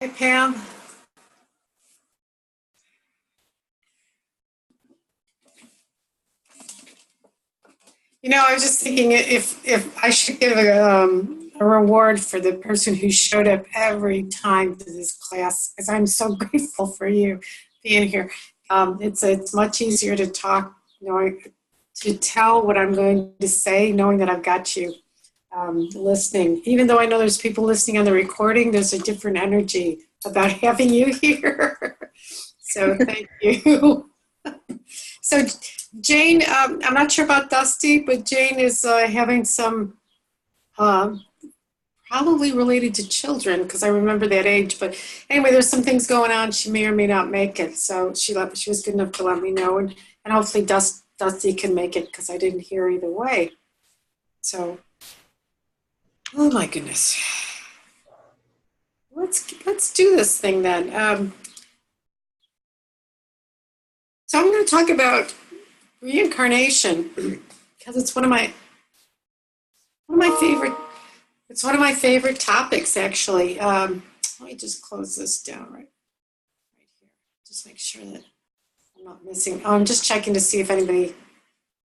Hi, Pam. I was just thinking if I should give a reward for the person who showed up every time to this class, because I'm so grateful for you being here. It's much easier to talk, knowing to tell what I'm going to say, knowing that I've got you listening. Even though I know there's people listening on the recording, there's a different energy about having you here. So thank you. So Jane, I'm not sure about Dusty, but Jane is having some um, probably related to children because I remember that age. But anyway, there's some things going on. She may or may not make it. So she was good enough to let me know, and hopefully Dusty can make it because I didn't hear either way. So, oh my goodness, let's do this thing then. So I'm going to talk about reincarnation because it's one of my favorite. It's one of my favorite topics, actually. Let me just close this down right here. Just make sure that I'm not missing. Oh, I'm just checking to see if anybody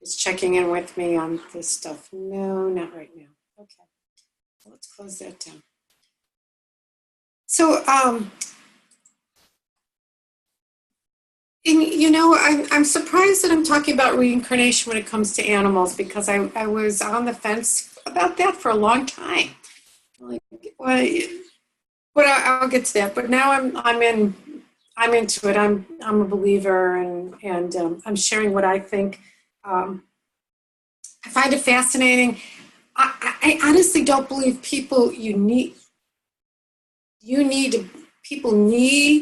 is checking in with me on this stuff. No, not right now. Okay, so let's close that down. So, I'm surprised that I'm talking about reincarnation when it comes to animals because I was on the fence about that for a long time. Like, well, but I'll get to that. But now I'm into it. I'm a believer, and I'm sharing what I think. I find it fascinating. I honestly don't believe people need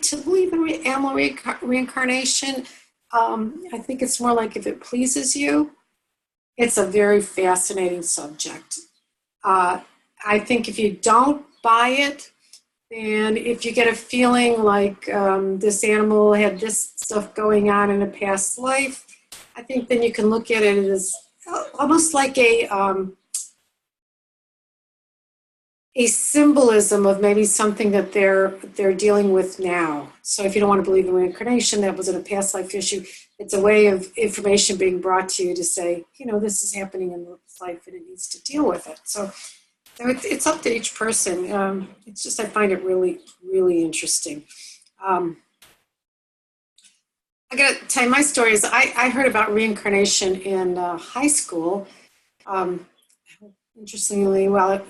to believe in animal reincarnation. I think it's more like if it pleases you, it's a very fascinating subject. I think if you don't buy it, and if you get a feeling like this animal had this stuff going on in a past life, I think then you can look at it as almost like a symbolism of maybe something that they're dealing with now. So if you don't want to believe in reincarnation, that was in a past life issue. It's a way of information being brought to you to say, this is happening in this life and it needs to deal with it. So it's up to each person. It's just I find it really, really interesting. I got to tell you my story is I heard about reincarnation in high school. Um, Interestingly, well,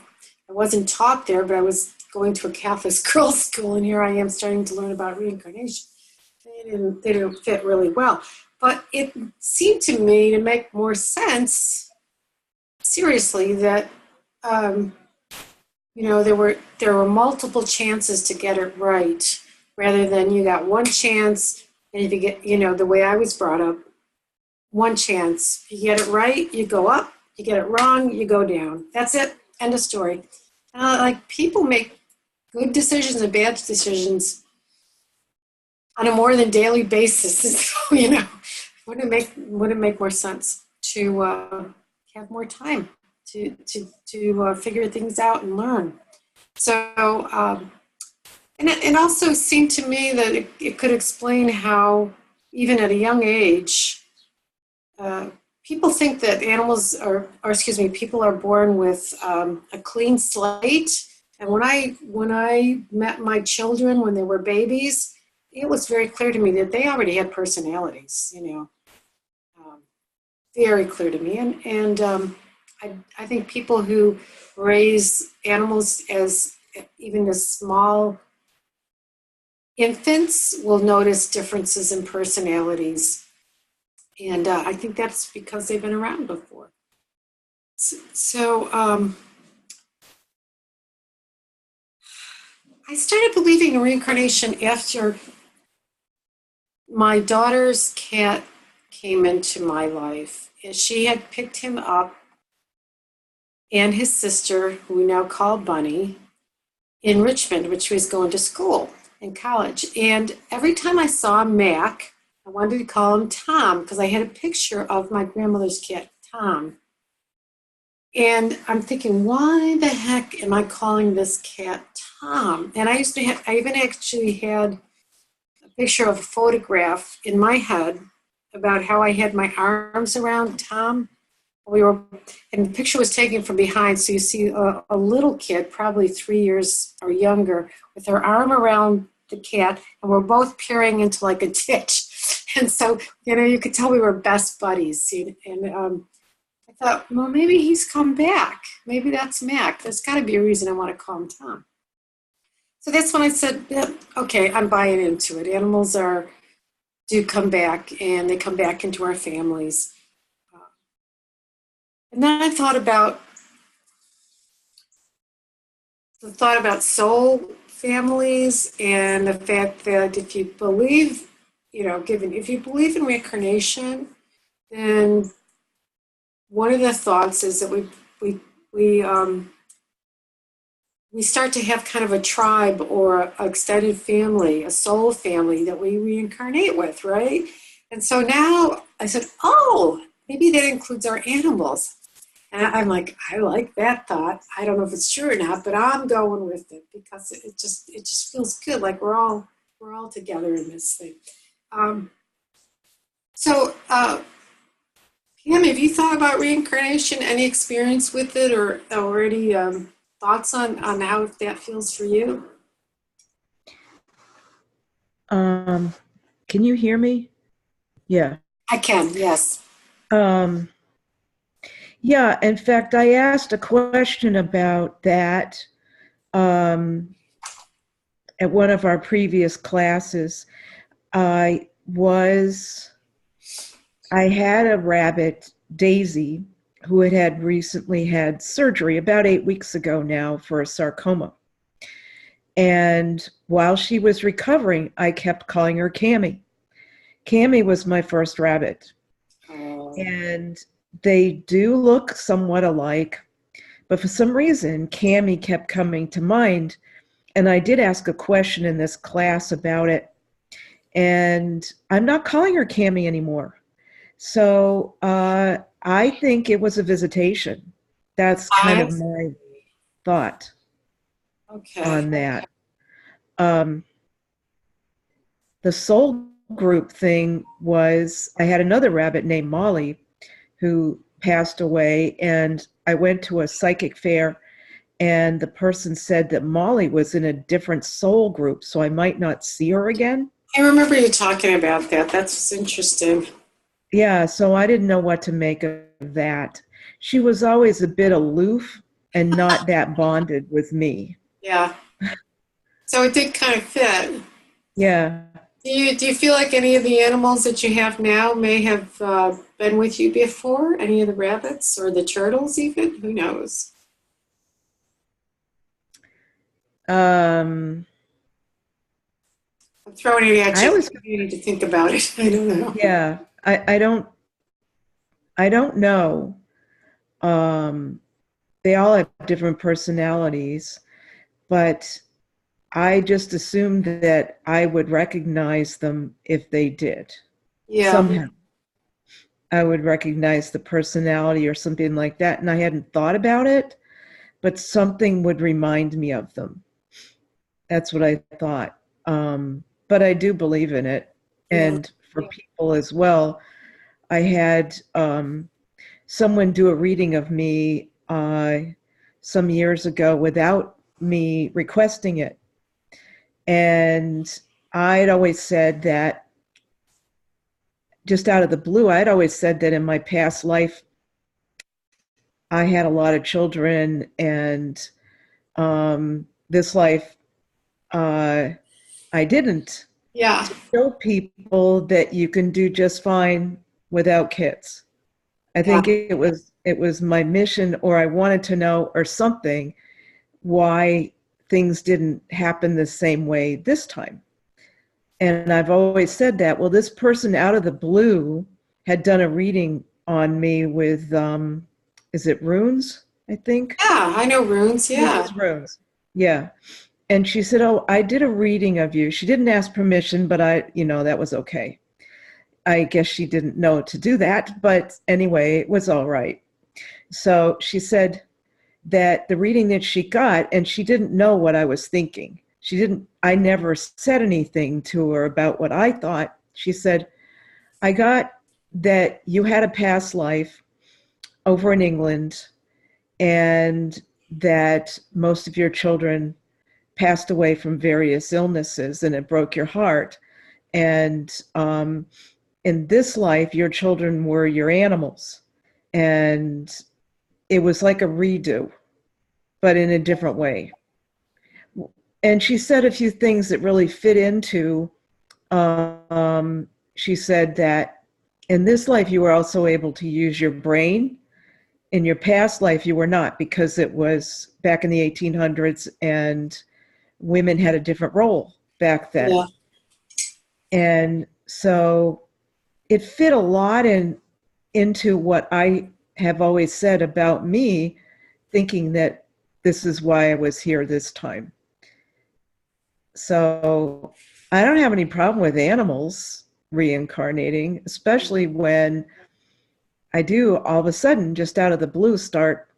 I wasn't taught there, but I was going to a Catholic girls' school, and here I am starting to learn about reincarnation. They didn't fit really well. But it seemed to me to make more sense, seriously, that there were multiple chances to get it right, rather than you got one chance, and if you get, the way I was brought up, one chance. You get it right, you go up. You get it wrong, you go down. That's it. End of story. Like people make good decisions and bad decisions on a more than daily basis. So, wouldn't it make more sense to have more time to figure things out and learn? So, and it also seemed to me that it could explain how, even at a young age, people think that people are born with a clean slate. And when I met my children when they were babies, it was very clear to me that they already had personalities. Very clear to me. And I think people who raise animals as even as small infants will notice differences in personalities. And I think that's because they've been around before. So I started believing in reincarnation after my daughter's cat came into my life. And she had picked him up and his sister, who we now call Bunny, in Richmond, which was going to school in college. And every time I saw Mac, I wanted to call him Tom because I had a picture of my grandmother's cat, Tom. And I'm thinking, why the heck am I calling this cat Tom? And I even actually had a picture of a photograph in my head about how I had my arms around Tom. We were, and the picture was taken from behind, so you see a little kid, probably 3 years or younger, with her arm around the cat, and we're both peering into like a ditch. And so, you could tell we were best buddies. And I thought, well, maybe he's come back. Maybe that's Mac. There's got to be a reason I want to call him Tom. So that's when I said, yeah, okay, I'm buying into it. Animals do come back, and they come back into our families. And then I thought about soul families and the fact that if you believe, if you believe in reincarnation, then one of the thoughts is that we start to have kind of a tribe or an extended family, a soul family that we reincarnate with, right? And so now I said, oh, maybe that includes our animals. And I'm like, I like that thought. I don't know if it's true or not, but I'm going with it because it just feels good. Like we're all together in this thing. So, Pam, have you thought about reincarnation? Any experience with it, or already thoughts on how that feels for you? Can you hear me? Yeah. I can, yes. Um, yeah, in fact, I asked a question about that um, at one of our previous classes. I had a rabbit, Daisy, who had recently had surgery about 8 weeks ago now for a sarcoma. And while she was recovering, I kept calling her Cammy. Cammy was my first rabbit. And they do look somewhat alike, but for some reason, Cammy kept coming to mind. And I did ask a question in this class about it. And I'm not calling her Cammy anymore. So I think it was a visitation. That's kind I of my thought okay. on that. Um, the soul group thing was, I had another rabbit named Molly who passed away, and I went to a psychic fair, and the person said that Molly was in a different soul group, so I might not see her again. I remember you talking about that. That's interesting. Yeah, so I didn't know what to make of that. She was always a bit aloof and not that bonded with me. Yeah. So it did kind of fit. Yeah. Do you feel like any of the animals that you have now may have been with you before? Any of the rabbits or the turtles even? Who knows? Um, I'm throwing it at I you. always, You need to think about it. I don't know. yeah, I don't know. Um, they all have different personalities, but I just assumed that I would recognize them if they did. Yeah. Somehow I would recognize the personality or something like that. And I hadn't thought about it, but something would remind me of them. That's what I thought. But I do believe in it. Yeah. And for people as well, I had someone do a reading of me some years ago without me requesting it. And I'd always said that, just out of the blue, I'd always said that in my past life, I had a lot of children, and this life, I didn't. Yeah. To show people that you can do just fine without kids. I Yeah. think it was my mission, or I wanted to know, or something, why things didn't happen the same way this time. And I've always said that. Well, this person out of the blue had done a reading on me with, is it runes, I think? Yeah. I know runes. Yeah. Uses runes. Yeah. And she said, oh, I did a reading of you. She didn't ask permission, but that was okay. I guess she didn't know to do that. But anyway, it was all right. So she said that the reading that she got, and she didn't know what I was thinking. I never said anything to her about what I thought. She said, I got that you had a past life over in England and that most of your children passed away from various illnesses and it broke your heart. And in this life, your children were your animals. And it was like a redo, but in a different way. And she said a few things that really fit into, she said that in this life, you were also able to use your brain. In your past life, you were not, because it was back in the 1800s and women had a different role back then. Yeah. And so it fit a lot into what I have always said about me, thinking that this is why I was here this time. So I don't have any problem with animals reincarnating, especially when I do all of a sudden, just out of the blue, start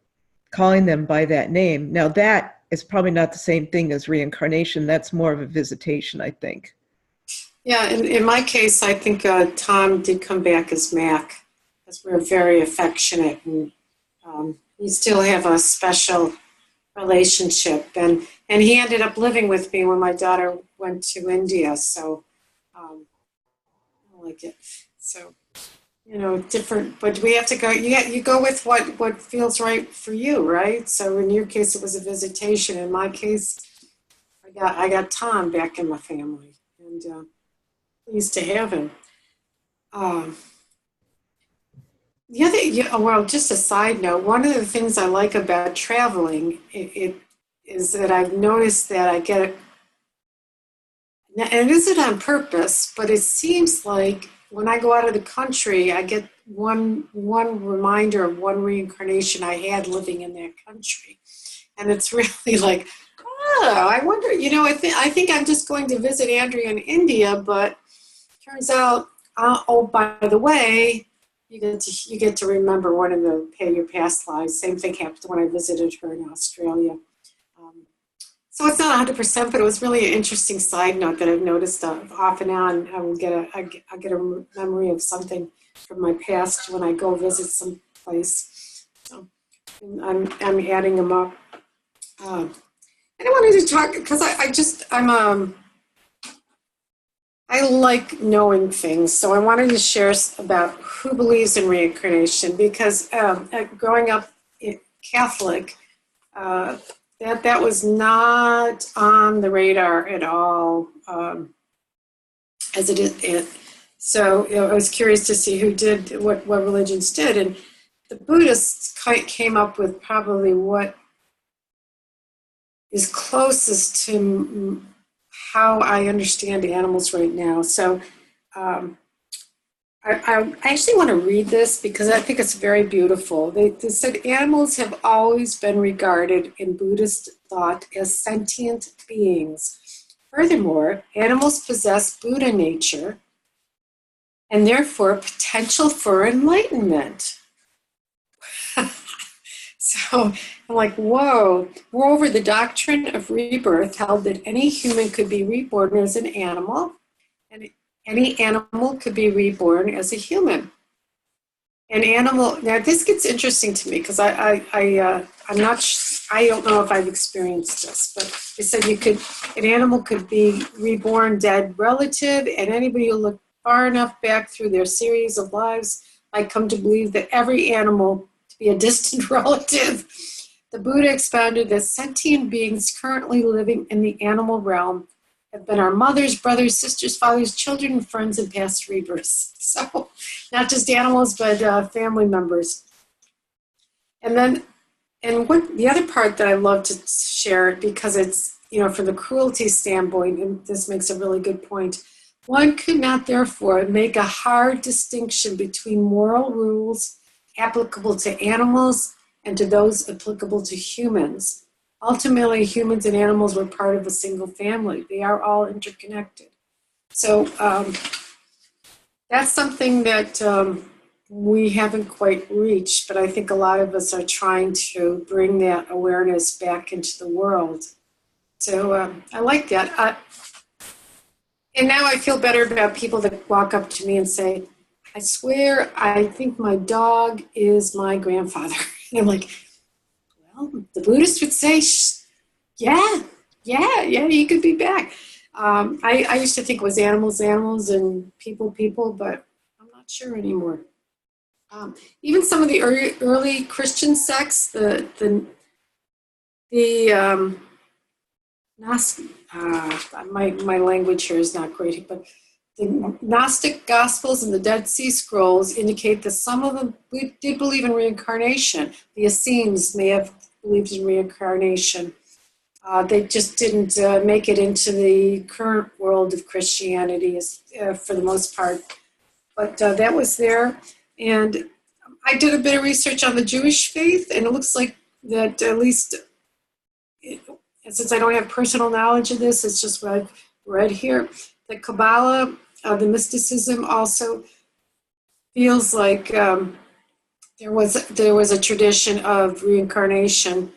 calling them by that name. Now that is probably not the same thing as reincarnation. That's more of a visitation, I think. Yeah, in my case, I think Tom did come back as Mac, because we're very affectionate, and we still have a special relationship. And he ended up living with me when my daughter went to India, so I like it. So, different, but we have to go, you go with what feels right for you, right? So in your case, it was a visitation. In my case, I got Tom back in my family, and pleased to have him. Um, well, just a side note, one of the things I like about traveling, it is that I've noticed that I get, and it isn't on purpose, but it seems like when I go out of the country, I get one reminder of one reincarnation I had living in that country. And it's really like, oh, I wonder, I think I'm just going to visit Andrea in India, but turns out, oh, by the way, you get to remember one of your past lives. Same thing happened when I visited her in Australia. So it's not 100%, but it was really an interesting side note that I've noticed off and on. I get a memory of something from my past when I go visit some place. So I'm adding them up. And I wanted to talk because I like knowing things, so I wanted to share about who believes in reincarnation, because growing up Catholic, that was not on the radar at all, as it is. So I was curious to see who did what religions did, and the Buddhists came up with probably what is closest to how I understand animals right now. So I actually want to read this because I think it's very beautiful. They said animals have always been regarded in Buddhist thought as sentient beings. Furthermore, animals possess Buddha nature and therefore potential for enlightenment. So I'm like, whoa. Moreover, the doctrine of rebirth held that any human could be reborn as an animal, and any animal could be reborn as a human. Now this gets interesting to me because I don't know if I've experienced this, but they said an animal could be reborn dead relative, and anybody who looked far enough back through their series of lives might come to believe that every animal to be a distant relative. The Buddha expounded that sentient beings currently living in the animal realm have been our mothers, brothers, sisters, fathers, children, friends, and past rebirths. So not just animals, but family members. And what the other part that I love to share, because it's, from the cruelty standpoint, and this makes a really good point, one could not therefore make a hard distinction between moral rules applicable to animals and to those applicable to humans. Ultimately, humans and animals were part of a single family. They are all interconnected. So that's something that we haven't quite reached, but I think a lot of us are trying to bring that awareness back into the world. So I like that. And now I feel better about people that walk up to me and say, I swear, I think my dog is my grandfather. And I'm like, well, the Buddhist would say, yeah, you could be back. I used to think it was animals, and people, but I'm not sure anymore. Even some of the early Christian sects, the my language here is not great, but the Gnostic Gospels and the Dead Sea Scrolls indicate that some of them did believe in reincarnation. The Essenes may have believed in reincarnation. They just didn't make it into the current world of Christianity for the most part. But that was there. And I did a bit of research on the Jewish faith, and it looks like that at least, since I don't have personal knowledge of this, it's just what I've read here. The Kabbalah, the mysticism also feels like there was a tradition of reincarnation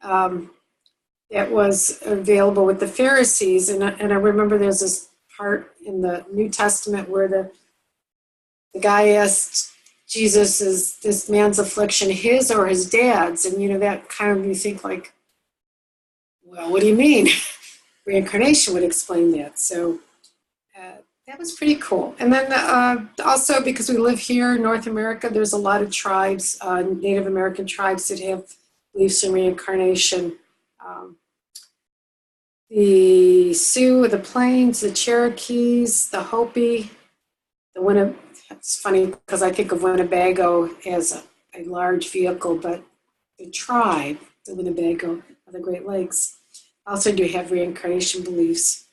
that was available with the Pharisees, and I remember there's this part in the New Testament where the guy asked Jesus, is this man's affliction his or his dad's? And that kind of, you think like, well, what do you mean? Reincarnation would explain that. So that was pretty cool. And then also, because we live here in North America, there's a lot of tribes, Native American tribes, that have beliefs in reincarnation. The Sioux of the Plains, the Cherokees, the Hopi, the Winnebago. It's funny because I think of Winnebago as a large vehicle, but the tribe, the Winnebago of the Great Lakes, also do have reincarnation beliefs.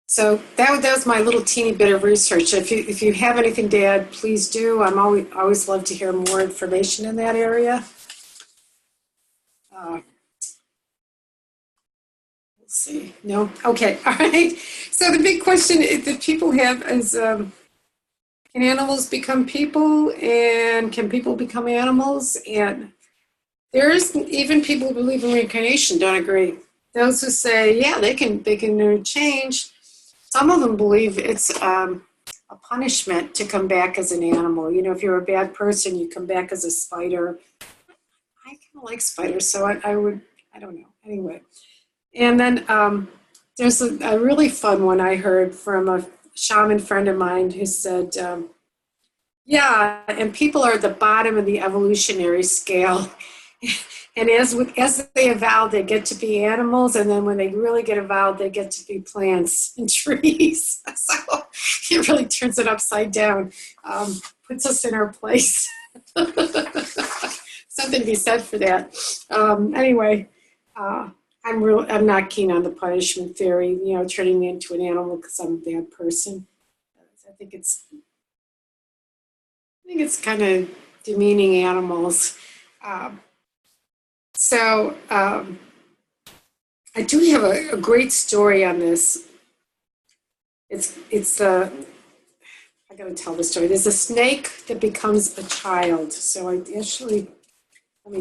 So that was my little teeny bit of research. If you have anything to add, please do. I'm always love to hear more information in that area. Let's see. No? Okay. All right. So the big question that people have is, can animals become people, and can people become animals? And there's even people who believe in reincarnation don't agree. Those who say, yeah, they can change. Some of them believe it's a punishment to come back as an animal. If you're a bad person, you come back as a spider. I kind of like spiders, so I don't know. Anyway. And then there's a really fun one I heard from a shaman friend of mine who said, yeah, and people are at the bottom of the evolutionary scale. And as they evolve, they get to be animals. And then when they really get evolved, they get to be plants and trees. So it really turns it upside down, puts us in our place. Something to be said for that. Anyway, I'm not keen on the punishment theory, turning me into an animal because I'm a bad person. I think it's kind of demeaning animals. So I do have a great story on this. I got to tell the story. There's a snake that becomes a child. So let me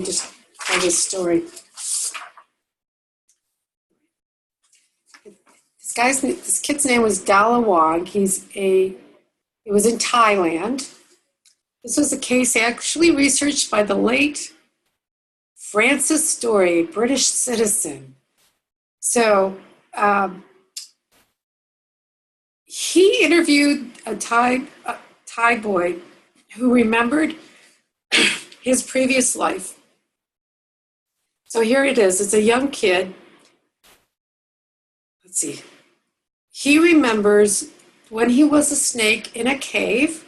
just tell this story. This kid's name was Dalawang. It was in Thailand. This was a case actually researched by the late Francis Story, a British citizen. So he interviewed a Thai boy who remembered his previous life. So here it is. It's a young kid. Let's see. He remembers when he was a snake in a cave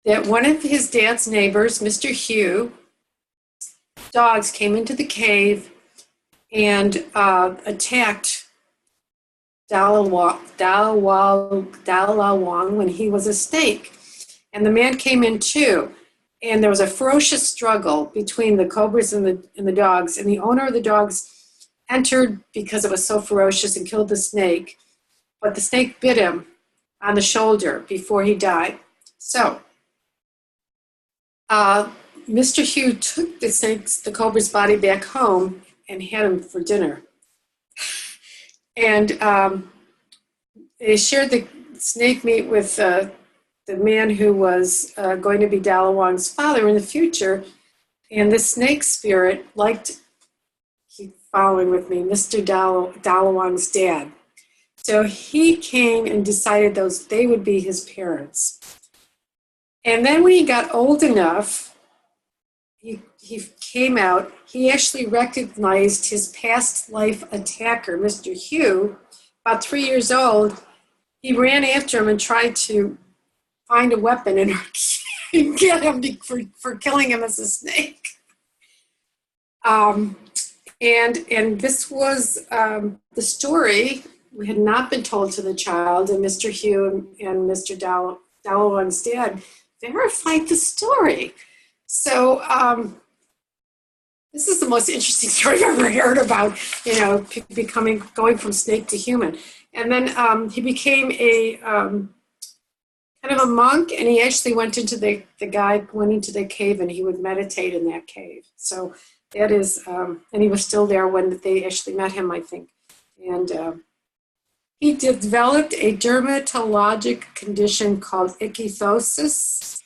that one of his dad's neighbors, Mr. Hugh, dogs came into the cave and attacked Dalawang when he was a snake. And the man came in too. And there was a ferocious struggle between the cobras and the dogs. And the owner of the dogs entered because it was so ferocious and killed the snake. But the snake bit him on the shoulder before he died. So Mr. Hugh took the cobra's body back home and had him for dinner. And they shared the snake meat with the man who was going to be Dalawang's father in the future. And the snake spirit liked, keep following with me, Mr. Dalawang's dad. So he came and decided they would be his parents. And then when he got old enough, he came out, he actually recognized his past life attacker, Mr. Hugh, about 3 years old. He ran after him and tried to find a weapon and get him for killing him as a snake. And this was the story had not been told to the child, and Mr. Hugh and Mr. Dalawang's dad verified the story. So this is the most interesting story I've ever heard about, going from snake to human. And then he became a kind of a monk, and he actually went into the cave, and he would meditate in that cave. So that is, and he was still there when they actually met him, I think. And he developed a dermatologic condition called ichtyosis.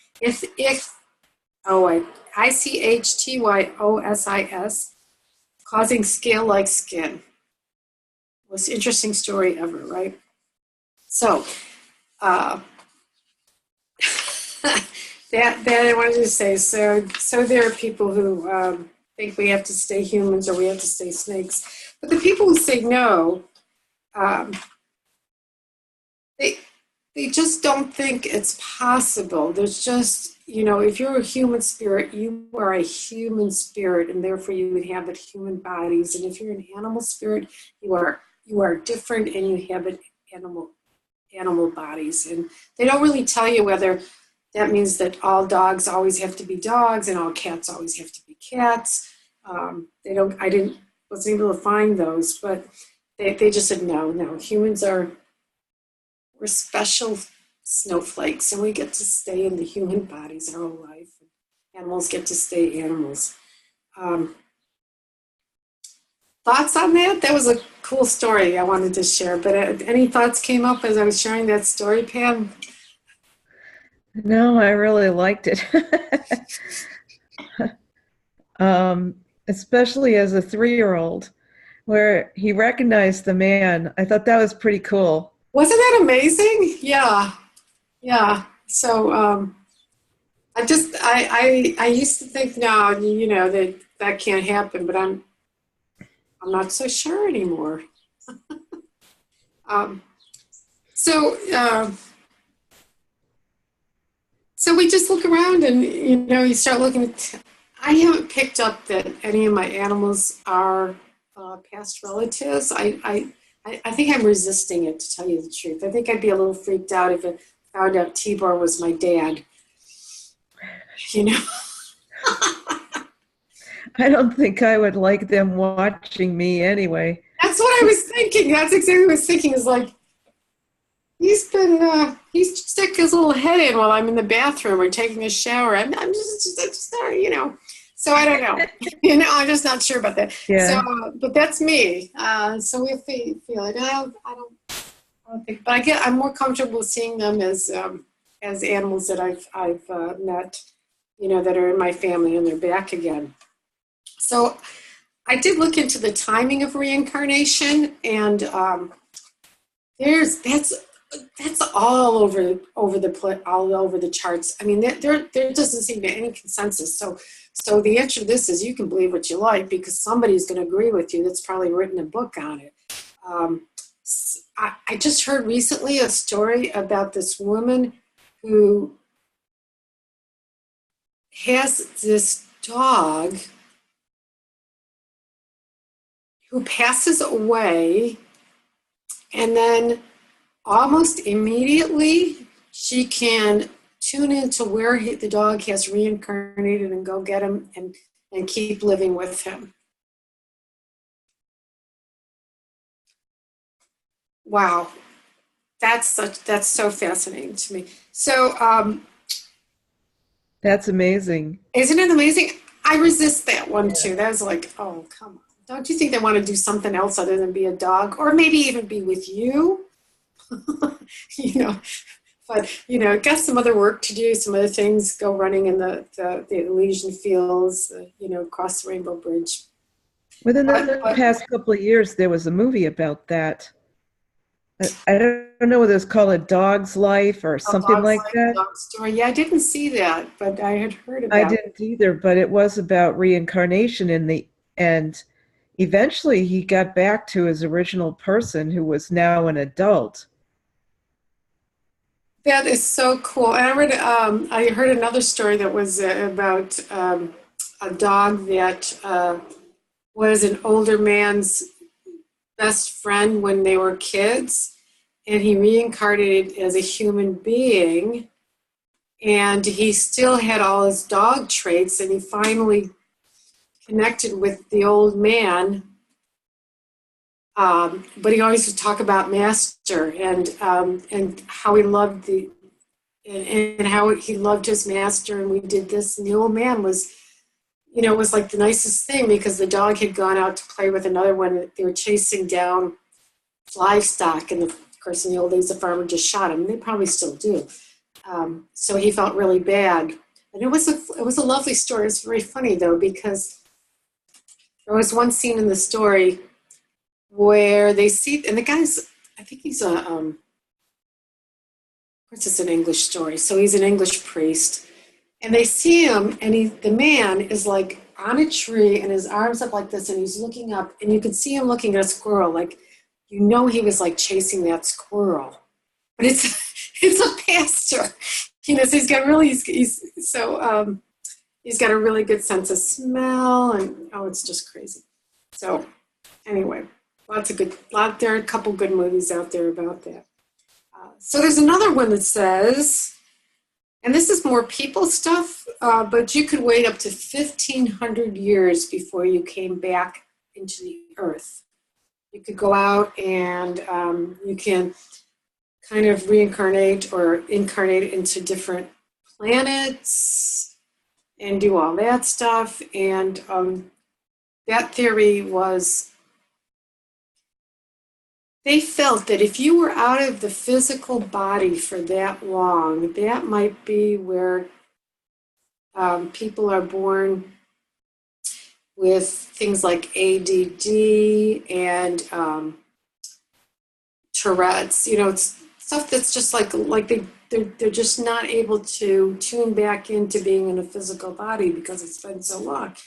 ICHTYOSIS, causing scale-like skin. Most interesting story ever, right? So that I wanted to say. So there are people who think we have to stay humans or we have to stay snakes, but the people who say no, they just don't think it's possible. There's just, if you're a human spirit, you are a human spirit, and therefore you inhabit human bodies. And if you're an animal spirit, you are different, and you inhabit animal bodies. And they don't really tell you whether that means that all dogs always have to be dogs and all cats always have to be cats. Wasn't able to find those, but they just said no. We're special snowflakes, and we get to stay in the human bodies our whole life. Animals get to stay animals. Thoughts on that? That was a cool story I wanted to share. But any thoughts came up as I was sharing that story, Pam? No, I really liked it. Especially as a 3-year-old, where he recognized the man. I thought that was pretty cool. Wasn't that amazing? Yeah. So I used to think, no, that can't happen, but I'm not so sure anymore. So we just look around, and you start looking at. I haven't picked up that any of my animals are past relatives. I think I'm resisting it, to tell you the truth. I think I'd be a little freaked out if I found out Tibor was my dad. I don't think I would like them watching me anyway. That's what I was thinking. That's exactly what I was thinking. Is like, he's stuck his little head in while I'm in the bathroom or taking a shower. I'm just So I don't know. I'm just not sure about that. Yeah. So, but that's me. So we feel it. I don't think, but I'm more comfortable seeing them as animals that I've met, that are in my family, and they're back again. So I did look into the timing of reincarnation, and that's all over the charts. I mean, there doesn't seem to be any consensus. So the answer to this is you can believe what you like, because somebody's going to agree with you that's probably written a book on it. I just heard recently a story about this woman who has this dog who passes away, and then almost immediately she can tune into where the dog has reincarnated and go get him and keep living with him. Wow. that's so fascinating to me. So, That's amazing. isn't it amazing? I resist that one too. That was like, oh, come on. Don't you think they want to do something else other than be a dog, or maybe even be with you? you know, but got some other work to do, some other things. Go running in the Elysian Fields, across the Rainbow Bridge. Within the But past couple of years, there was a movie about that. I don't know whether it's called A Dog's Life or a something dog's like life, that. dog story. Yeah, I didn't see that, but I had heard I about it. didn't either, but it was about reincarnation in the and eventually he got back to his original person who was now an adult. That is so cool. And I heard another story that was about a dog that was an older man's best friend when they were kids, and he reincarnated as a human being, and he still had all his dog traits, and he finally connected with the old man. But he always would talk about Master and how he loved and how he loved his master, and we did this, and the old man was was like the nicest thing because the dog had gone out to play with another one. They were chasing down livestock, and of course, in the old days, the farmer just shot him. They probably still do. So he felt really bad, and it was a lovely story. It's very funny though because there was one scene in the story where they see, and the guy's, I think he's of course, it's an English story, so he's an English priest, and they see him, and the man is like on a tree, and his arms up like this, and he's looking up, and you can see him looking at a squirrel, like he was like chasing that squirrel, but it's it's a pastor, so he's got a really good sense of smell, and oh, it's just crazy. So anyway, there are a couple good movies out there about that. So there's another one that says, and this is more people stuff, but you could wait up to 1,500 years before you came back into the earth. You could go out and you can kind of reincarnate or incarnate into different planets and do all that stuff. And that theory was, they felt that if you were out of the physical body for that long, that might be where people are born with things like ADD and Tourette's. It's stuff that's just like they're just not able to tune back into being in a physical body because it's been so long.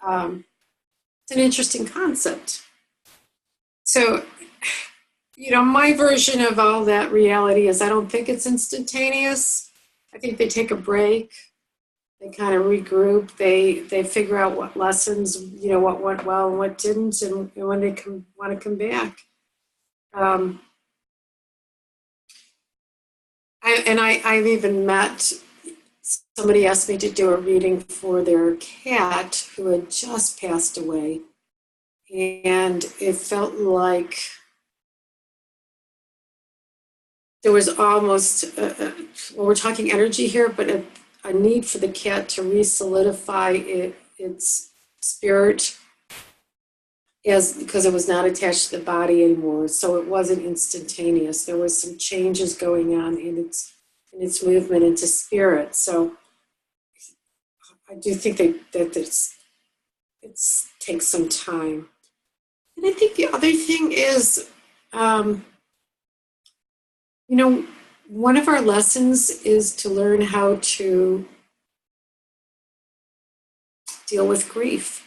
It's an interesting concept. So, my version of all that reality is I don't think it's instantaneous. I think they take a break. They kind of regroup. They figure out what lessons, what went well and what didn't, and when they want to come back. Um, I've even met somebody asked me to do a reading for their cat who had just passed away, and it felt like there was almost, well, we're talking energy here, but a need for the cat to re-solidify its spirit because it was not attached to the body anymore. So it wasn't instantaneous. There was some changes going on in its movement into spirit. So I do think that it takes some time. And I think the other thing is, one of our lessons is to learn how to deal with grief.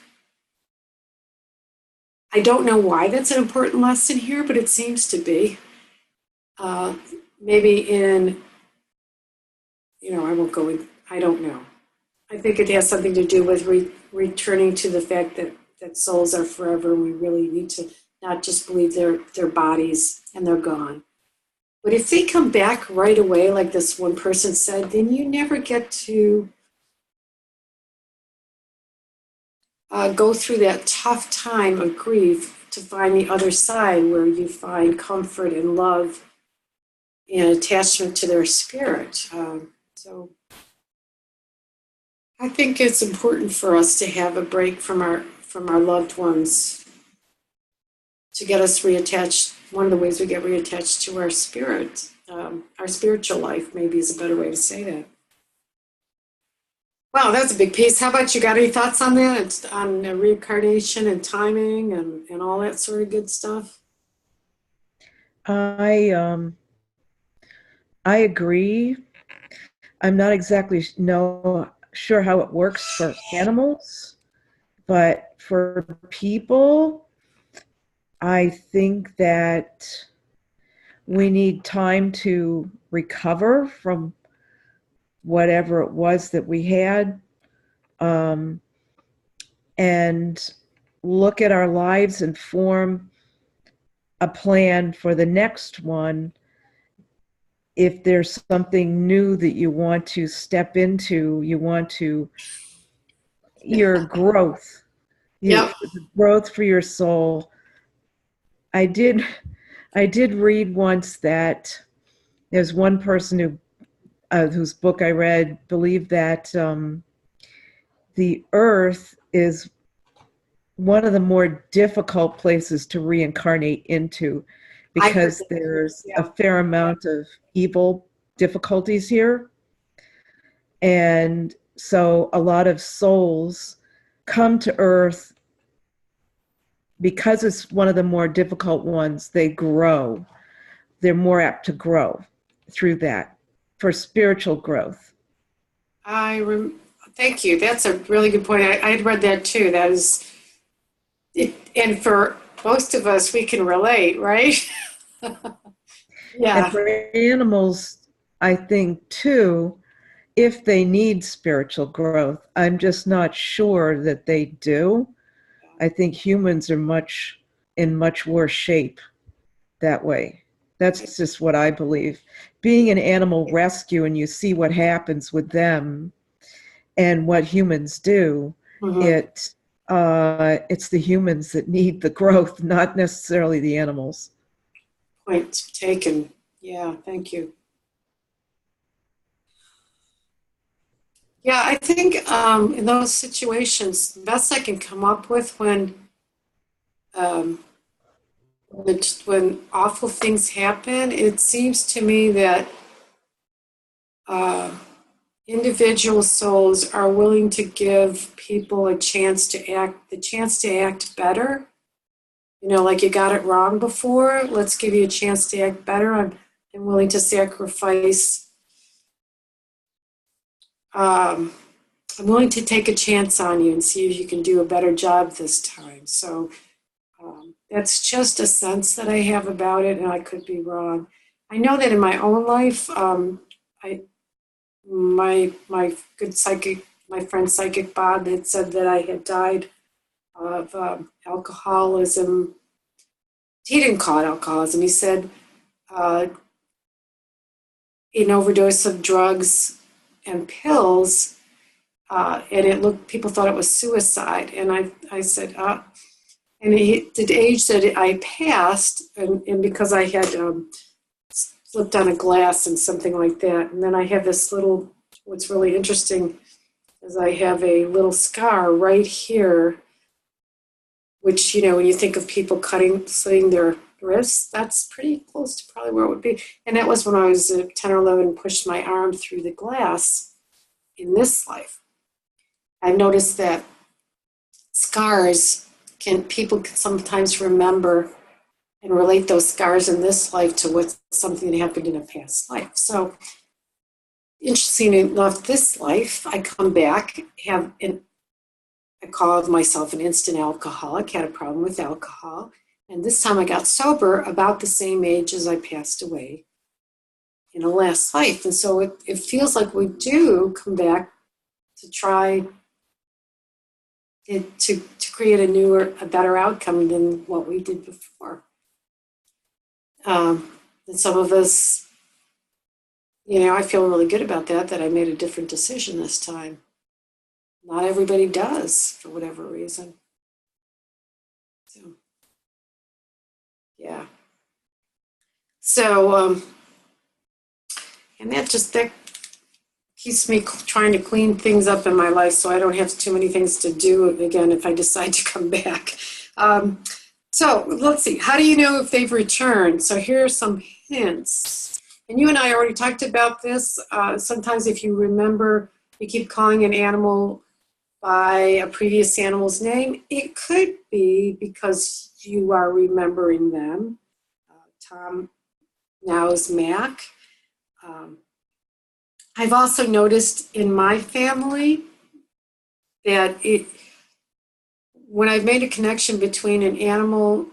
I don't know why that's an important lesson here, but it seems to be. Maybe I won't go in, I don't know. I think it has something to do with returning to the fact that souls are forever, and we really need to not just believe their bodies and they're gone. But if they come back right away, like this one person said, then you never get to go through that tough time of grief to find the other side where you find comfort and love and attachment to their spirit. So I think it's important for us to have a break from our loved ones to get us reattached. One of the ways we get reattached to our spirit, our spiritual life, maybe is a better way to say that. Wow, that's a big piece. How about you? Got any thoughts on that? It's on reincarnation and timing and all that sort of good stuff? I I agree. I'm not exactly sure how it works for animals, but for people, I think that we need time to recover from whatever it was that we had, um, and look at our lives and form a plan for the next one. If there's something new that you want to step into, you want to, your growth, your Yep. growth for your soul. I did I did read once that there's one person whose book I read believed that the earth is one of the more difficult places to reincarnate into I heard because that too. there's a Yeah. fair amount of evil difficulties here. And so a lot of souls come to earth because it's one of the more difficult ones, they grow. They're more apt to grow through that for spiritual growth. Thank you. That's a really good point. I had read that too. That is it, and for most of us, we can relate, right? And Yeah. for animals, I think too, if they need spiritual growth, I'm just not sure that they do. I think humans are in much worse shape that way. That's just what I believe. Being an animal rescue and you see what happens with them and what humans do, Mhm. it it's the humans that need the growth, not necessarily the animals. Point taken. Yeah. Thank you. Yeah, I think in those situations, the best I can come up with um, when awful things happen, it seems to me that uh, individual souls are willing to give people the chance to act better. You know, like you got it wrong before. Let's give you a chance to act better. I'm willing to sacrifice. Um, I'm willing to take a chance on you and see if you can do a better job this time. So that's just a sense that I have about it, and I could be wrong. I know that in my own life, I my good psychic, my friend Psychic Bob had said that I had died of alcoholism. He didn't call it alcoholism. He said uh, an overdose of drugs and pills, and it looked. People thought it was suicide, and I said, and the age that I passed, and because I had slipped on a glass and something like that, and then I have this little. What's really interesting is I have a little scar right here, which, you know, when you think of people slitting their wrists, that's pretty close to probably where it would be. And that was when I was 10 or 11, pushed my arm through the glass in this life. I've noticed that scars people can sometimes remember and relate those scars in this life to what's something that happened in a past life. So interesting enough, this life, I come back, I called myself an instant alcoholic, had a problem with alcohol. And this time I got sober about the same age as I passed away in a last life. And so it feels like we do come back to try to create a better outcome than what we did before. And some of us, you know, I feel really good about that I made a different decision this time. Not everybody does for whatever reason. So, yeah. So, And that keeps me trying to clean things up in my life so I don't have too many things to do again if I decide to come back. So let's see, how do you know if they've returned? So here are some hints. And you and I already talked about this. Sometimes if you remember, you keep calling an animal by a previous animal's name. It could be because you are remembering them. Tom now is Mac. I've also noticed in my family that when I've made a connection between an animal,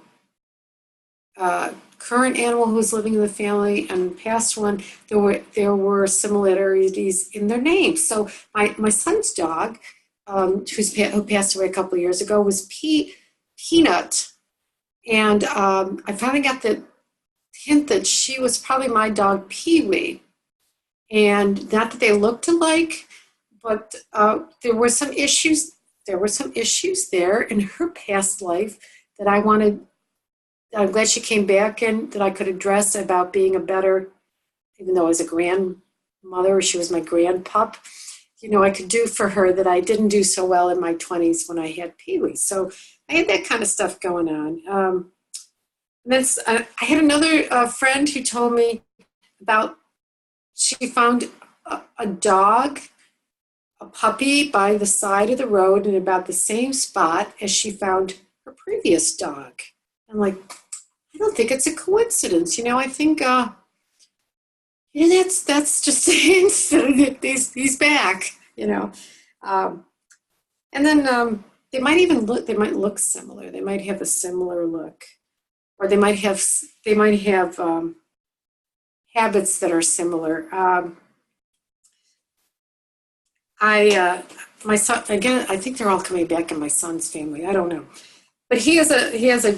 current animal who's living in the family and past one, there were similarities in their names. So my son's dog, who passed away a couple of years ago, was Peanut. And I finally got the hint that she was probably my dog Pee-wee. And not that they looked alike, but there were some issues. There were some issues there in her past life that I wanted. I'm glad she came back and that I could address about being a better, even though I was a grandmother, she was my grandpup. I could do for her that I didn't do so well in my 20s when I had Pee-wee. So I had that kind of stuff going on. I had another friend who told me about she found a dog, a puppy by the side of the road in about the same spot as she found her previous dog. I'm like, I don't think it's a coincidence. I think that's just a hint that he's back. And then they might look similar. They might have a similar look, or they might have habits that are similar. My son, again, I think they're all coming back in my son's family. I don't know, but he has a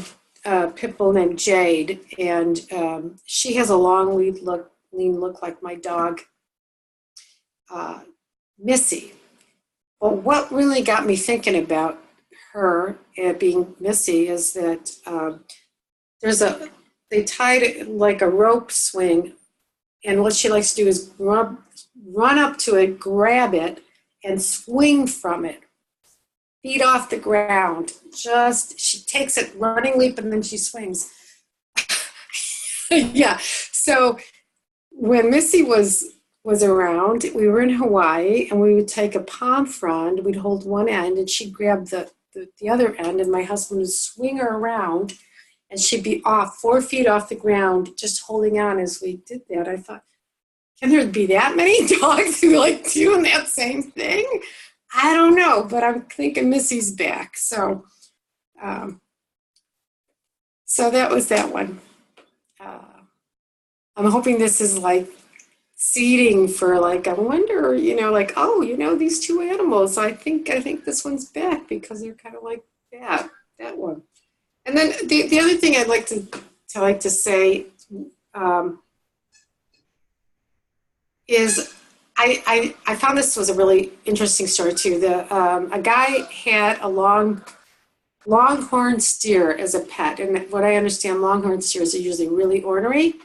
pit bull named Jade, and she has a long lean look like my dog Missy. But what really got me thinking about her being Missy is that they tied it like a rope swing, and what she likes to do is run up to it, grab it, and swing from it, feet off the ground. She takes it running leap and then she swings. Yeah. So when Missy was around, we were in Hawaii, and we would take a palm frond, we'd hold one end, and she'd grab the other end, and my husband would swing her around, and she'd be 4 feet off the ground, just holding on as we did that. I thought, can there be that many dogs who like doing that same thing? I don't know, but I'm thinking Missy's back. So that was that one. I'm hoping this is like seeding for like, I wonder, these two animals. I think this one's back because they're kind of like that one. And then the other thing I'd like to say is I found this was a really interesting story too. A guy had a longhorn steer as a pet, and what I understand, longhorn steers are usually really ornery.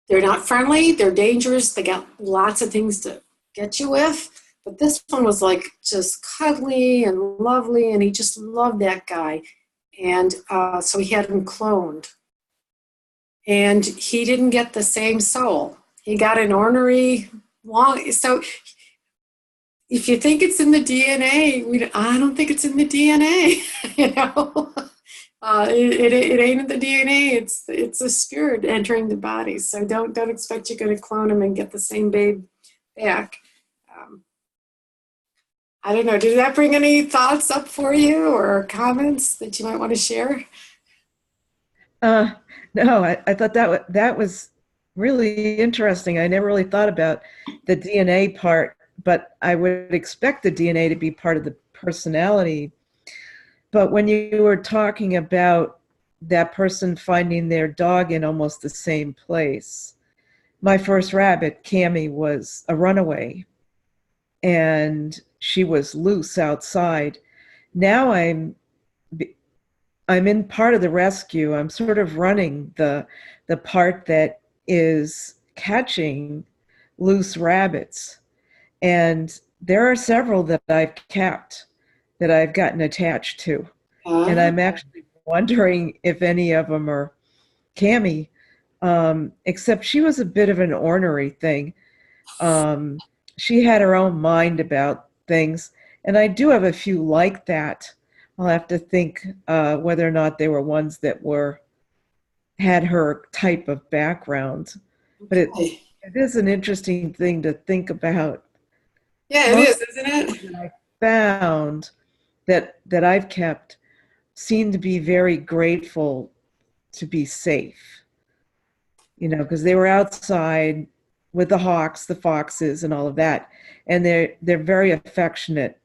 They're not friendly. They're dangerous. They got lots of things to get you with. But this one was like just cuddly and lovely, and he just loved that guy. And so he had him cloned. And he didn't get the same soul. He got an ornery so if you think it's in the DNA, I don't think it's in the DNA. It ain't in the DNA. It's a spirit entering the body. So don't expect you're going to clone him and get the same babe back. I don't know. Did that bring any thoughts up for you or comments that you might want to share? No, I thought that was really interesting. I never really thought about the DNA part, but I would expect the DNA to be part of the personality. But when you were talking about that person finding their dog in almost the same place, my first rabbit, Cammie, was a runaway, and she was loose outside. Now I'm in part of the rescue. I'm sort of running the part that is catching loose rabbits. And there are several that I've kept that I've gotten attached to. And Uh, I'm actually wondering if any of them are Cammy, except she was a bit of an ornery thing. Um, she had her own mind about things. And I do have a few like that. I'll have to think whether or not they were ones that were had her type of background. But okay. it is an interesting thing to think about. Yeah, it Most is, isn't it? that I found that I've kept seem to be very grateful to be safe, because they were outside with the hawks, the foxes, and all of that, and they're very affectionate.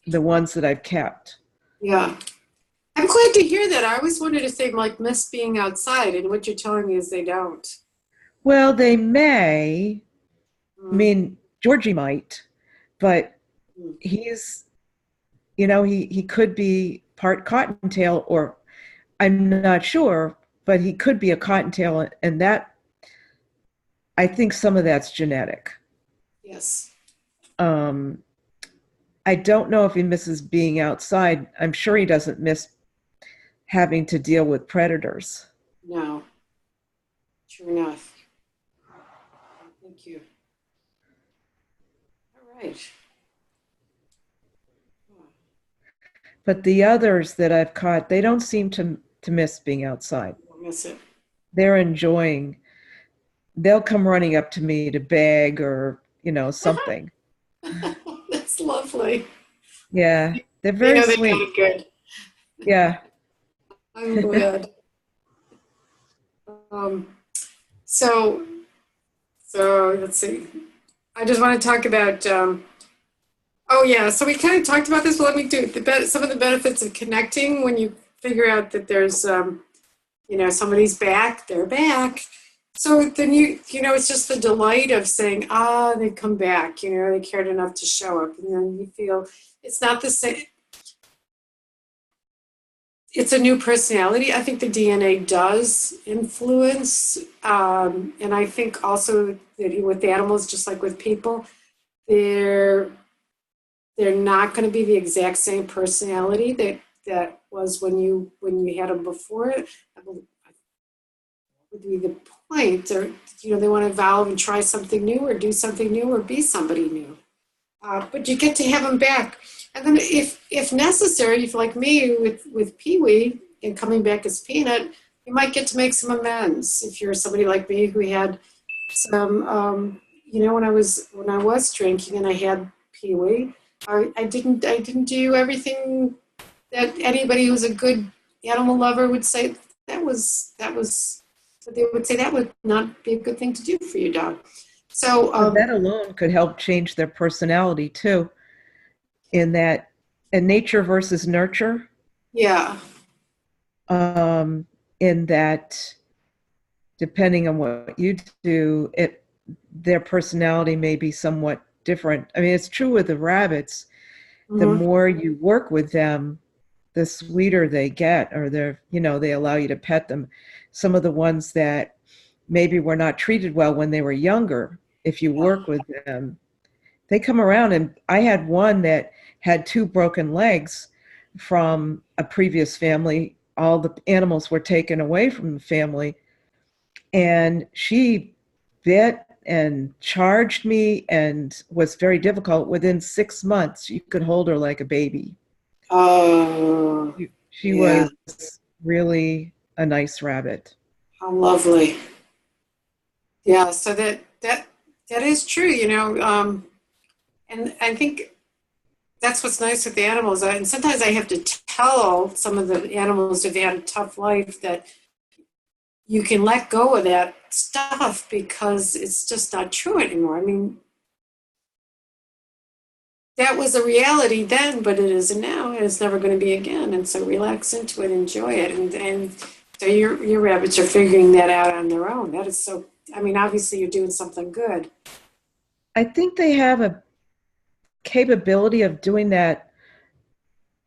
The ones that I've kept. Yeah. I'm glad to hear that. I always wondered if they like miss being outside, and what you're telling me is they don't. Well, they may. I Mm, mean, Georgie might, but mm. he's, he could be part cottontail, or I'm not sure, but he could be a cottontail, and that I think some of that's genetic. Yes. Um, I don't know if he misses being outside. I'm sure he doesn't miss having to deal with predators. No. True enough. Thank you. All right. Oh, But the others that I've caught, they don't seem to miss being outside. I miss it. They're enjoying. They'll come running up to me to beg or something. That's lovely. Yeah, they're They very know they got sweet. it good. Yeah. I'm glad. Um, so, so let's see. I just want to talk about. Oh yeah, so we kind of talked about this, but let me do some of the benefits of connecting when you figure out that there's, somebody's back, they're back. So then it's just the delight of saying, they come back, they cared enough to show up, and then you feel it's not the same. It's a new personality. I think the DNA does influence, and I think also that with animals, just like with people, they're they're not going to be the exact same personality that was when you had them before. I believe would be the point, or they want to evolve and try something new, or do something new, or be somebody new. But you get to have them back, and then if necessary, if like me with Pee Wee and coming back as Peanut, you might get to make some amends. If you're somebody like me who had some, when I was drinking and I had Pee Wee, I didn't do everything that anybody who's a good animal lover would say. That was what they would say, that would not be a good thing to do for your dog. So Well, that alone could help change their personality too, in that in nature versus nurture, yeah, um, in that depending on what you do, their personality may be somewhat different. I mean, it's true with the rabbits. The hmm, more you work with them, the sweeter they get, or they allow you to pet them. Some of the ones that maybe were not treated well when they were younger, if you yeah. work with them, they come around. And I had one that had two broken legs from a previous family. All the animals were taken away from the family, and she bit and charged me and was very difficult. Within 6 months, you could hold her like a baby. Oh, She yeah. was really a nice rabbit. How lovely. Yeah. So that is true. And I think that's what's nice with the animals. And sometimes I have to tell some of the animals who've had a tough life that you can let go of that stuff because it's just not true anymore. I mean, that was a reality then, but it isn't now, and it's never going to be again. And so relax into it, enjoy it, and so your rabbits are figuring that out on their own. That is so. I mean, obviously you're doing something good. I think they have a capability of doing that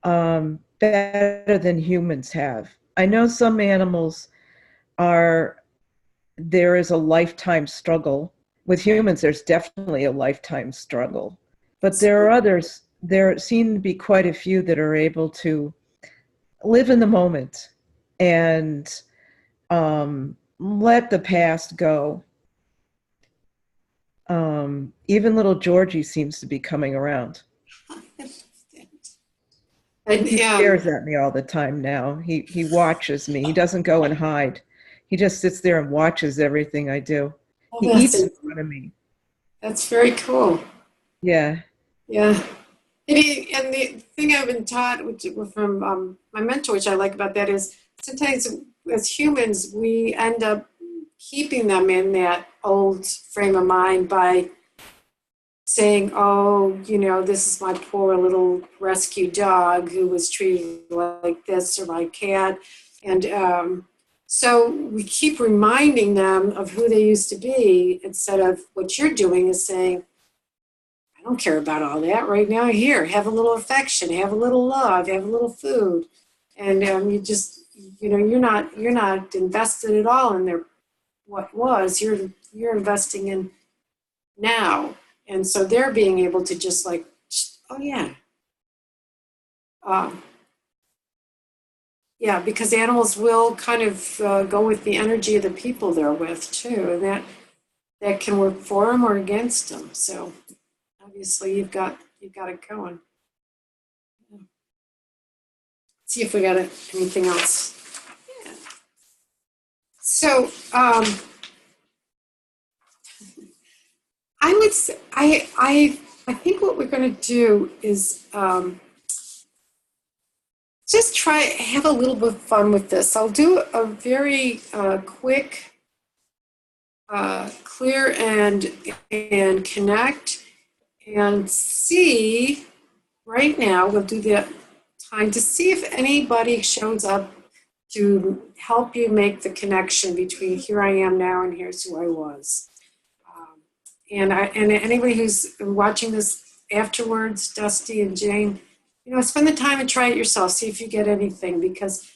better than humans have. I know some animals are, there is a lifetime struggle with humans, there's definitely a lifetime struggle. But there are others, there seem to be quite a few that are able to live in the moment and let the past go. Even little Georgie seems to be coming around. And, He stares at me all the time now. He watches me. He doesn't go and hide. He just sits there and watches everything I do. oh, He eats in front of me. that's very cool. Yeah. Yeah. And the thing I've been taught from my mentor, which I like about that, is sometimes as humans, we end up keeping them in that old frame of mind by saying, oh, this is my poor little rescue dog who was treated like this, or my cat. And so we keep reminding them of who they used to be, instead of what you're doing is saying, I don't care about all that right now. Here, have a little affection, have a little love, have a little food. And you just, you're not invested at all in their what was. You're investing in now. And so they're being able to just like, oh yeah. Yeah, because animals will kind of go with the energy of the people they're with too. And that can work for them or against them. So obviously you've got it going. See if we got anything else. Yeah. So I would say, I think what we're going to do is just have a little bit of fun with this. I'll do a very quick, clear and connect, and see right now. We'll do the time to see if anybody shows up to help you make the connection between here I am now and here's who I was. And anybody who's watching this afterwards, Dusty and Jane, spend the time and try it yourself. See if you get anything, because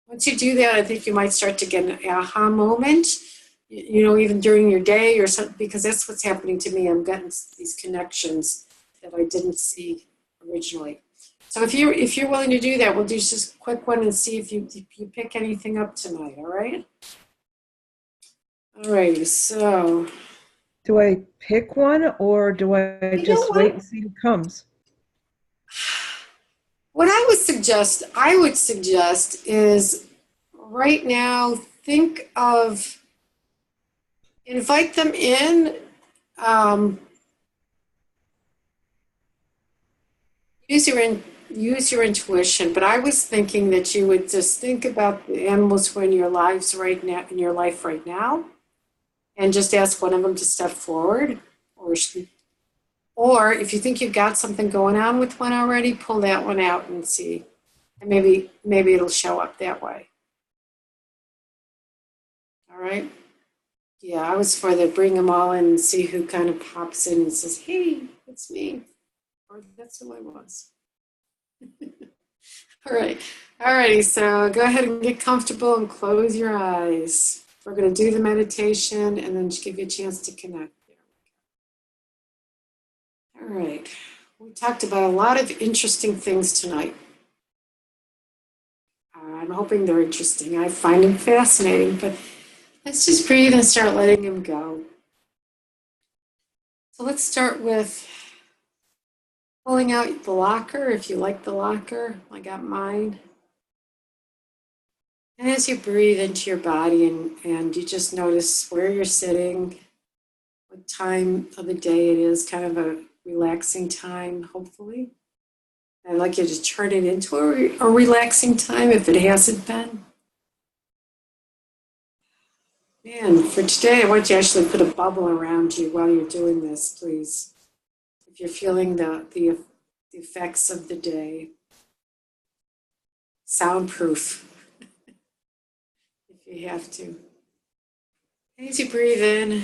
once you do that, I think you might start to get an aha moment. Even during your day or something, because that's what's happening to me. I'm getting these connections that I didn't see originally. So if you're willing to do that, we'll do just a quick one and see if you pick anything up tonight. All right. All righty. So. Do I pick one, or do I just wait and see who comes? What I would suggest is right now, think of, invite them in, use your intuition, but I was thinking that you would just think about the animals who are in your life right now, and just ask one of them to step forward, or if you think you've got something going on with one already, pull that one out and see. And maybe it'll show up that way. All right? Yeah, I was for the bring them all in and see who kind of pops in and says, hey, it's me. Or that's who I was. All right. All righty, so go ahead and get comfortable and close your eyes. We're going to do the meditation and then just give you a chance to connect. All right. We talked about a lot of interesting things tonight. I'm hoping they're interesting. I find them fascinating, but let's just breathe and start letting them go. So let's start with pulling out the locker, if you like the locker. I got mine. And as you breathe into your body and you just notice where you're sitting, what time of the day it is, kind of a relaxing time, hopefully. I'd like you to turn it into a relaxing time if it hasn't been. And for today, I want you to actually put a bubble around you while you're doing this, please. If you're feeling the effects of the day. Soundproof, if you have to. As you breathe in,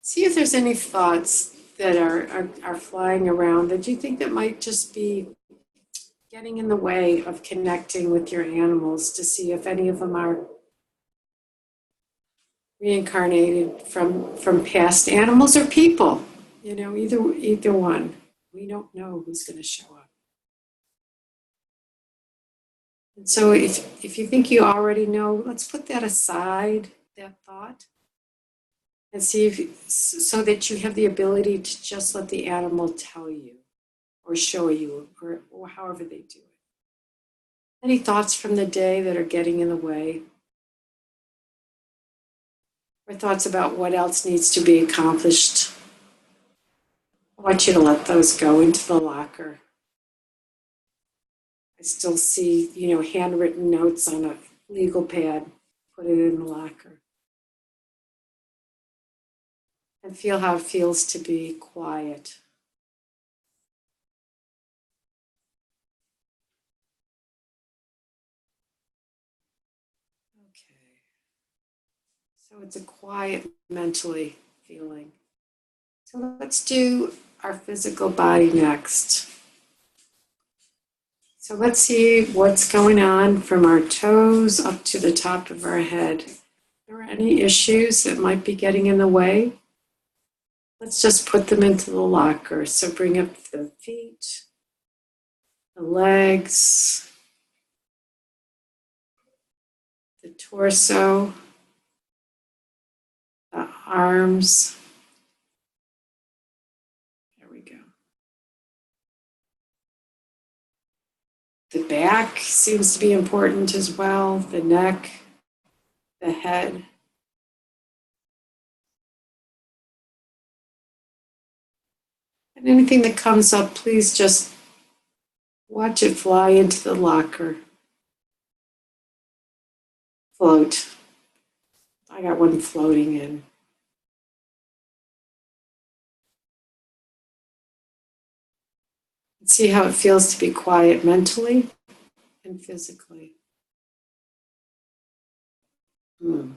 see if there's any thoughts that are flying around that you think that might just be getting in the way of connecting with your animals, to see if any of them are reincarnated from past animals or people. You know, either one. We don't know who's going to show up. And so if you think you already know, let's put that aside, that thought, and see if so that you have the ability to just let the animal tell you or show you or however they do it. Any thoughts from the day that are getting in the way? Or thoughts about what else needs to be accomplished? I want you to let those go into the locker. I still see, handwritten notes on a legal pad. Put it in the locker. And feel how it feels to be quiet. Okay. So it's a quiet mentally feeling. So let's do our physical body next. So let's see what's going on from our toes up to the top of our head. Are there any issues that might be getting in the way? Let's just put them into the locker. So bring up the feet, the legs, the torso, the arms. There we go. The back seems to be important as well, the neck, the head. And anything that comes up, please just watch it fly into the locker. Float. I got one floating in. See how it feels to be quiet mentally and physically. And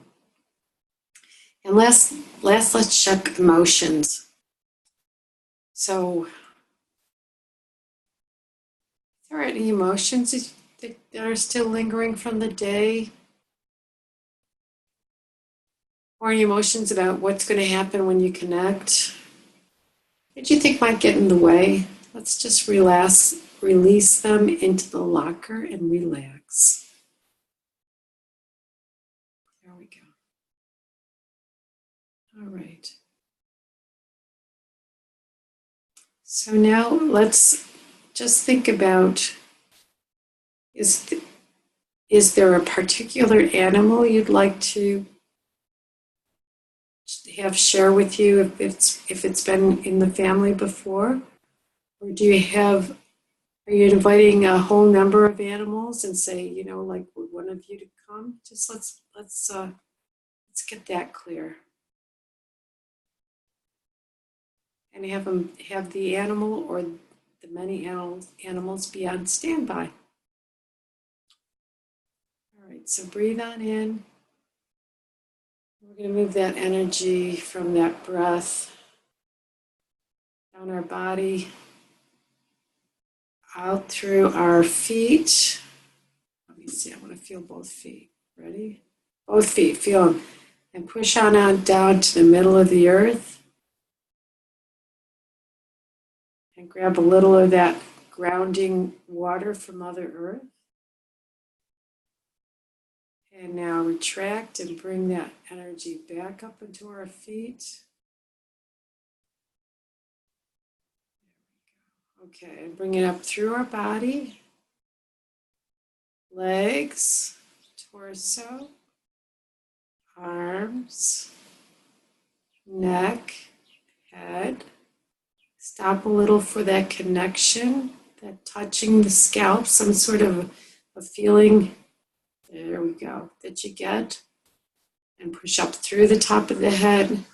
last, let's check emotions. So, if there are any emotions that are still lingering from the day, or any emotions about what's going to happen when you connect, that you think might get in the way, let's just release them into the locker and relax. There we go. All right. So now let's just think about, is there a particular animal you'd like to have share with you if it's been in the family before? Or are you inviting a whole number of animals and say, like one of you to come? Just let's get that clear. And have the animal or the many animals be on standby. All right, so breathe on in. We're going to move that energy from that breath down our body, out through our feet. Let me see, I want to feel both feet. Ready? Both feet, feel them. And push on down to the middle of the earth. And grab a little of that grounding water from Mother Earth. And now retract and bring that energy back up into our feet. Okay, and bring it up through our body, legs, torso, arms, neck, head. Stop a little for that connection, that touching the scalp, some sort of a feeling, there we go, that you get. And push up through the top of the head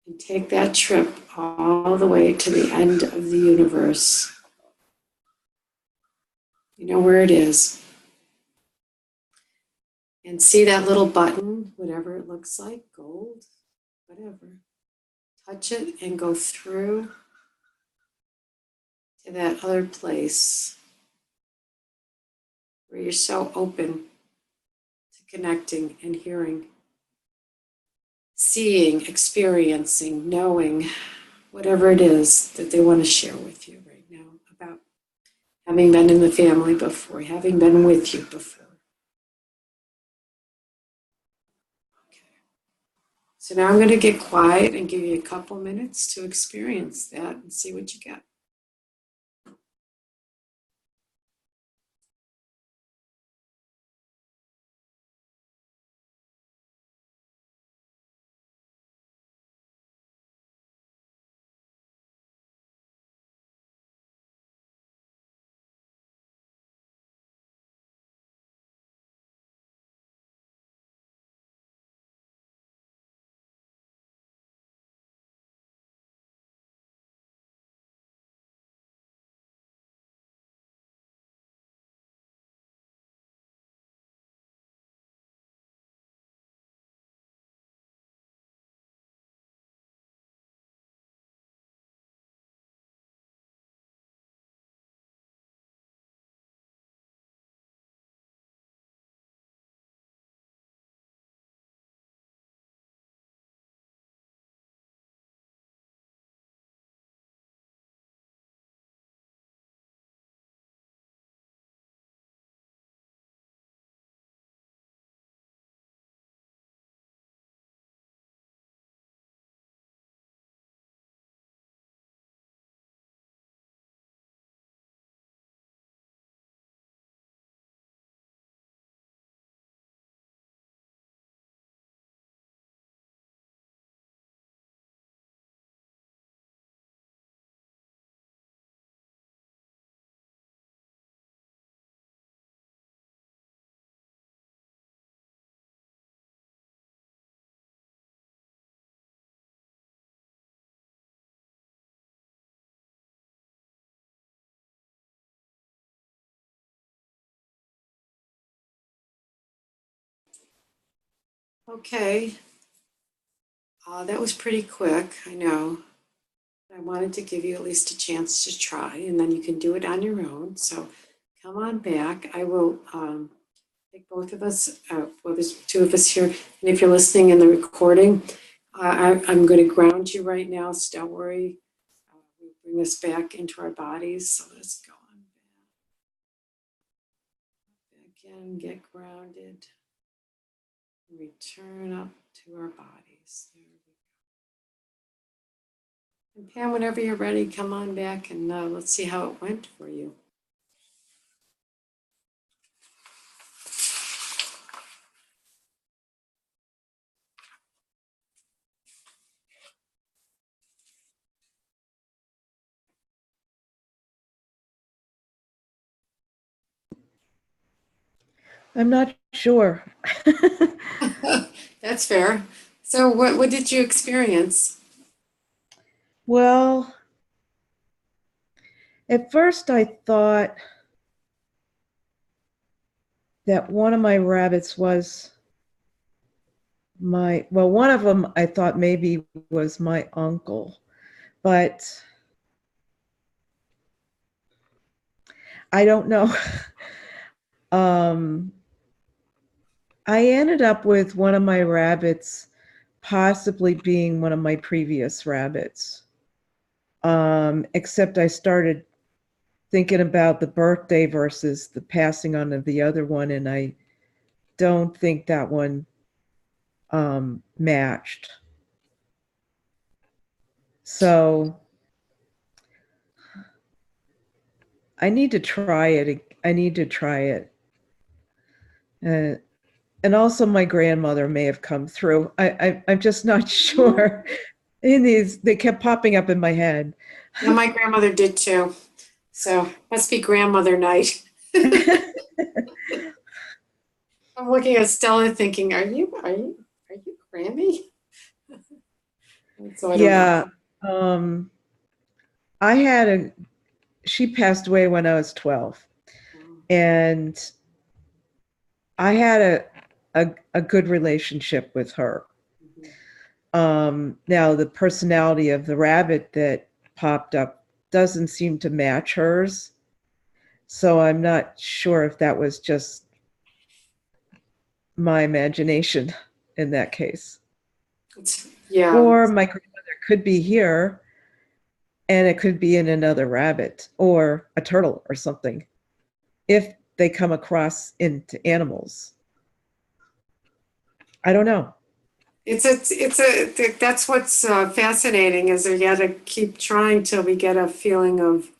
and take that trip all the way to the end of the universe. You know where it is. And see that little button, whatever it looks like, gold, whatever. Touch it and go through to that other place where you're so open to connecting and hearing seeing, experiencing, knowing, whatever it is that they want to share with you right now about having been in the family before, having been with you before. Okay. So now I'm going to get quiet and give you a couple minutes to experience that and see what you get. Okay, that was pretty quick, I know. I wanted to give you at least a chance to try, and then you can do it on your own. So come on back. I will take both of us, well, there's two of us here. And if you're listening in the recording, I'm going to ground you right now, so don't worry. We bring us back into our bodies. So let's go on back in, get grounded, return up to our bodies. There we go. And Pam, whenever you're ready, come on back and let's see how it went for you. I'm not sure. That's fair. So what did you experience? Well, at first I thought that one of my rabbits was one of them I thought maybe was my uncle, but I don't know. um, I ended up with one of my rabbits possibly being one of my previous rabbits. Except I started thinking about the birthday versus the passing on of the other one, and I don't think that one matched. So I need to try it. I need to try it. Uh, and also my grandmother may have come through. I'm just not sure. In these, they kept popping up in my head. Yeah, my grandmother did too. So must be grandmother night. I'm looking at Stella thinking, are you Grammy? So I don't know. Yeah. Um, I had a, she passed away when I was 12. And I had a good relationship with her. Now, the personality of the rabbit that popped up doesn't seem to match hers. So I'm not sure if that was just my imagination in that case. Yeah, Or my grandmother could be here and it could be in another rabbit or a turtle or something if they come across into animals. I don't know. that's what's fascinating is we got to keep trying till we get a feeling of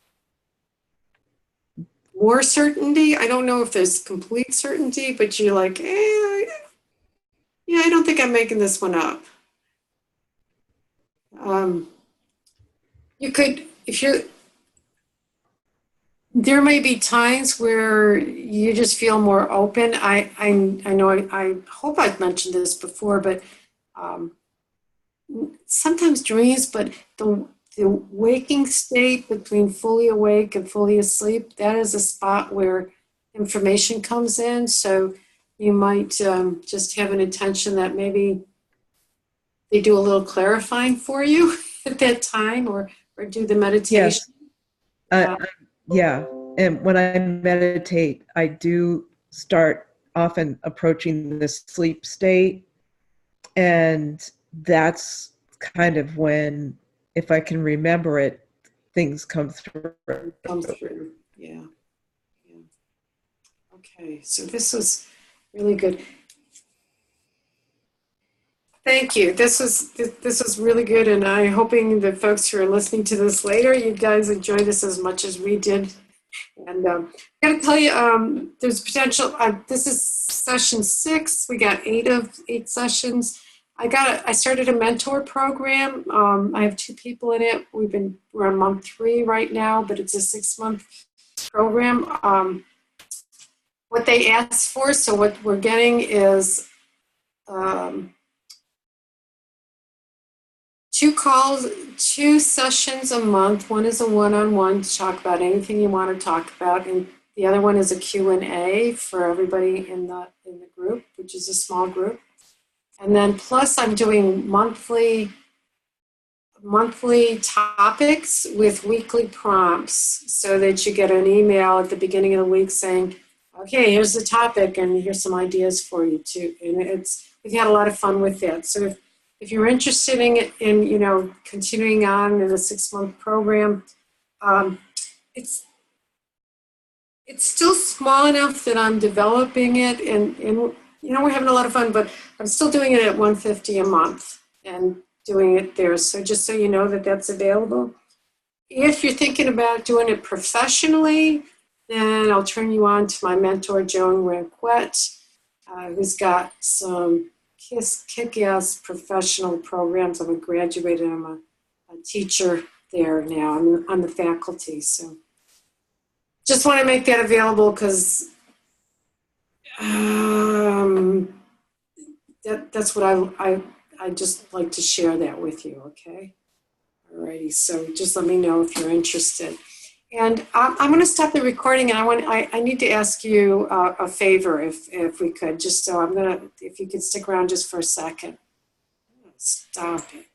more certainty. I don't know if there's complete certainty, but you're like, yeah, I don't think I'm making this one up. Um, you could, if you're, there may be times where you just feel more open. I know I hope I've mentioned this before, but um, sometimes dreams, but the waking state between fully awake and fully asleep, that is a spot where information comes in. So you might just have an intention that maybe they do a little clarifying for you at that time, or do the meditation. Yes. Uh, yeah. And when I meditate, I do start often approaching the sleep state. And that's kind of when, if I can remember it, things come through. Come through. Yeah. Yeah. Okay. So this was really good. Thank you. This was really good, and I'm hoping that folks who are listening to this later, you guys enjoy this as much as we did. And I got to tell you, there's potential. This is session 6. We got 8 sessions. I started a mentor program. I have 2 people in it. We're on month 3 right now, but it's a 6-month program. What they asked for, so what we're getting is 2 sessions a month. One is a one-on-one to talk about anything you want to talk about, and the other one is a Q&A for everybody in the group, which is a small group. And then plus I'm doing monthly topics with weekly prompts so that you get an email at the beginning of the week saying, okay, here's the topic and here's some ideas for you too. And we've had a lot of fun with that. So if you're interested in continuing on in a 6-month program, it's still small enough that I'm developing it, and we're having a lot of fun, but I'm still doing it at $150 a month and doing it there. So just so you know that that's available. If you're thinking about doing it professionally, then I'll turn you on to my mentor, Joan Ranquette, who's got some kick-ass professional programs. I'm a graduate and I'm a teacher there now. I'm on the faculty. So just want to make that available because that's what I just like to share that with you, okay? Alrighty, so just let me know if you're interested. And I'm going to stop the recording, and I need to ask you a favor, if we could. Just so if you could stick around just for a second. Stop it.